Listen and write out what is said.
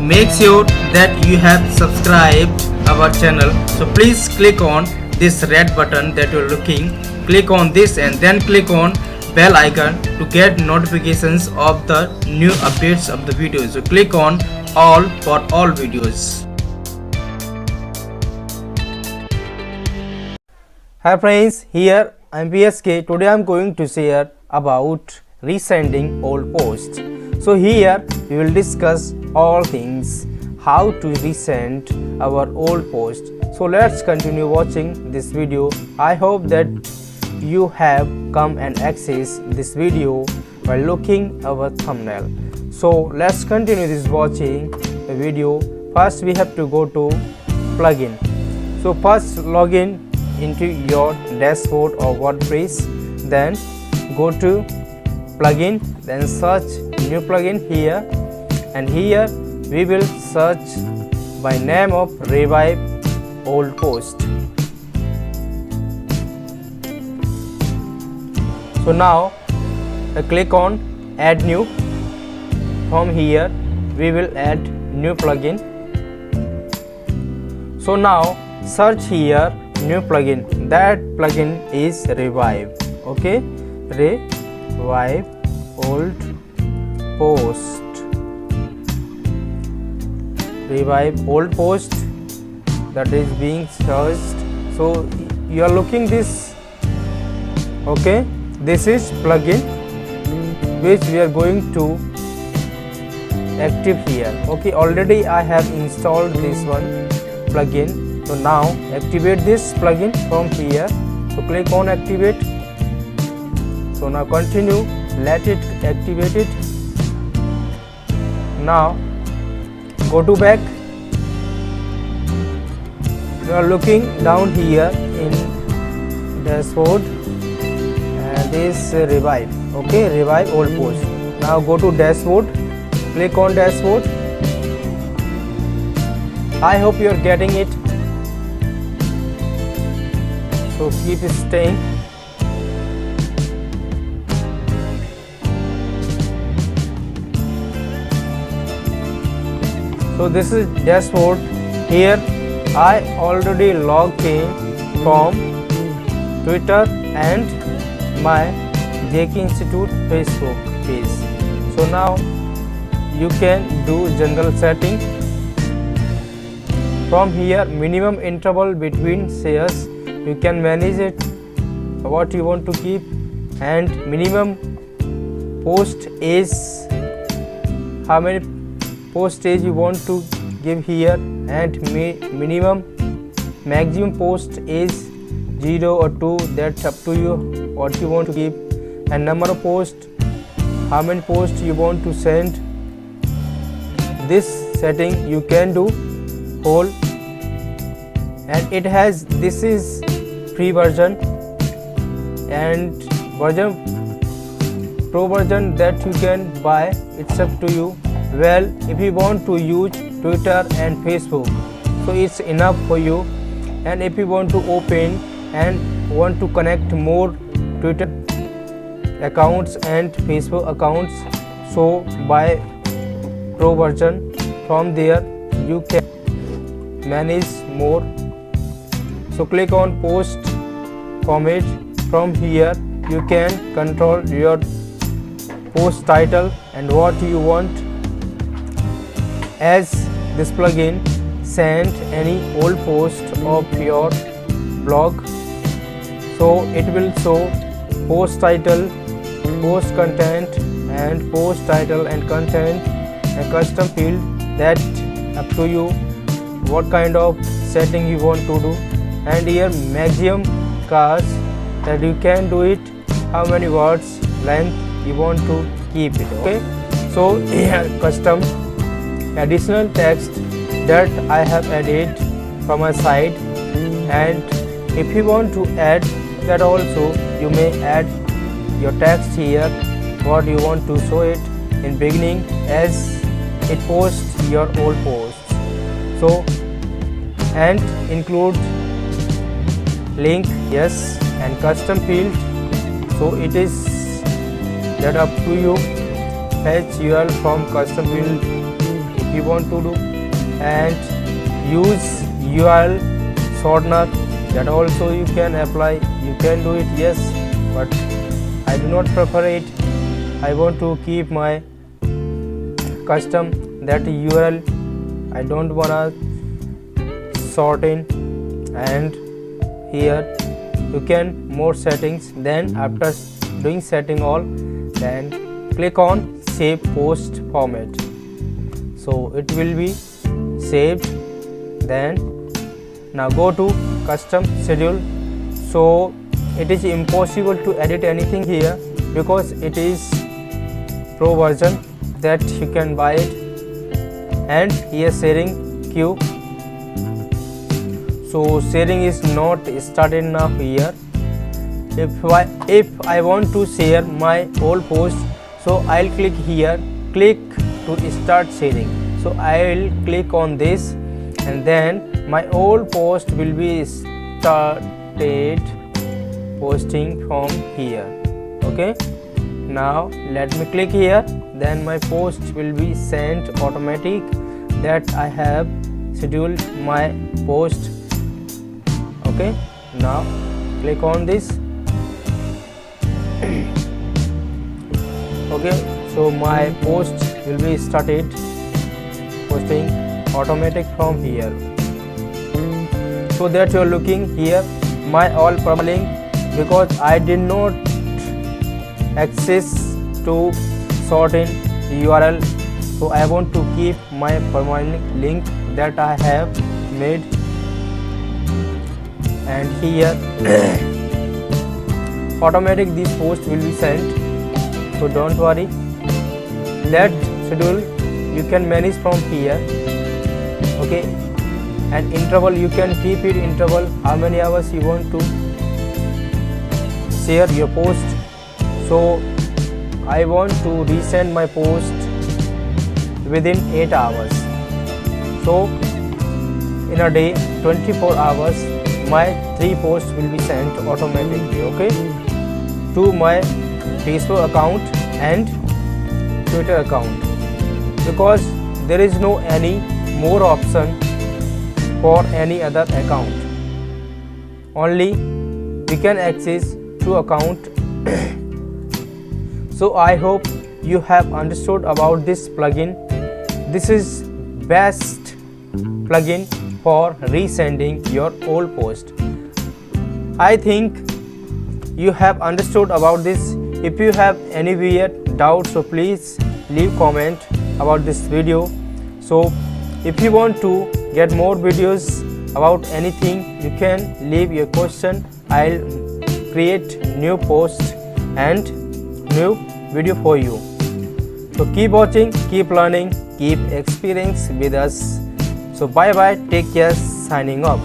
make sure that you have subscribed our channel. So please click on this red button that you're looking. Click on this and then click on bell icon to get notifications of the new updates of the videos. So click on all for all videos. Hi friends, here I am PSK. Today I am going to share about resending old posts. So here we will discuss all things how to resend our old post. So let's continue watching this video. I hope that you have come and access this video by looking our thumbnail. So let's continue this watching the video. First we have to go to plugin. So first log in into your dashboard of WordPress, then go to plugin, then search new plugin here, and here we will search by name of Revive Old Post. So now click on add new. From here we will add new plugin. So now search here new plugin. That plugin is Revive. Okay, Revive Old Post. Revive Old Post, that is being searched. So you are looking this. Okay, this is plugin which we are going to active here. Okay, already I have installed this one plugin. So now activate this plugin from here. So click on activate. So now continue, let it activate it. Now go to back. You are looking down here in dashboard and this Revive. Okay, Revive Old Post. Now go to dashboard. Click on dashboard. I hope you are getting it. So keep staying. So this is dashboard. Here I already logged in from Twitter and my JK Institute Facebook page. So now you can do general setting. From here minimum interval between shares, you can manage it what you want to keep, and minimum post age, how many post age you want to give here, and maximum post age 0 or 2, that's up to you what you want to keep, and number of post, how many posts you want to send. This setting you can do whole, and it has, this is free version, and pro version that you can buy, it's up to you. Well, if you want to use Twitter and Facebook, so it's enough for you, and if you want to open and want to connect more Twitter accounts and Facebook accounts, so buy pro version. From there you can manage more. So click on post format. From here you can control your post title and what you want. As this plugin send any old post of your blog, so it will show post title, post content, and post title and content, a custom field. That up to you what kind of setting you want to do, and here maximum cars that you can do it, how many words length you want to keep it. Okay, so here custom additional text that I have added from my side, and if you want to add that also you may add your text here what you want to show it in beginning as it posts your old posts. So and include link, yes, and custom field, so it is that up to you. Fetch URL from custom field, you you want to do, and use URL shortener, that also you can apply, you can do it, yes, but I do not prefer it. I want to keep my custom that URL, I don't wanna shorten. And here you can more settings. Then after doing setting all, then click on save post format, so it will be saved. Then now go to custom schedule. So it is impossible to edit anything here because it is pro version that you can buy it. And here sharing queue, so sharing is not started now here. If I want to share my old post, so I'll click here, click to start sharing. So I'll click on this, and then my old post will be started posting from here. Okay, now let me click here, then my post will be sent automatic that I have scheduled my post. Okay, now click on this. Okay, so my post will be started posting automatic from here. So that you are looking here my all permalink, because I did not access to sort in URL, so I want to keep my permalink link that I have made. And here automatic this post will be sent, so don't worry. That schedule you can manage from here. Okay, and interval you can keep it interval, how many hours you want to share your post. So I want to resend my post within 8 hours. So in a day 24 hours my 3 posts will be sent automatically. Okay, to my Facebook account and Twitter account, because there is no any more option for any other account. Only we can access to account. So I hope you have understood about this plugin. This is best plugin for resending your old post. I think you have understood about this. If you have any weird doubt, so please leave comment about this video. So if you want to get more videos about anything, you can leave your question. I'll create new post and new video for you. So keep watching, keep learning, keep experience with us. So bye bye, take care, signing off.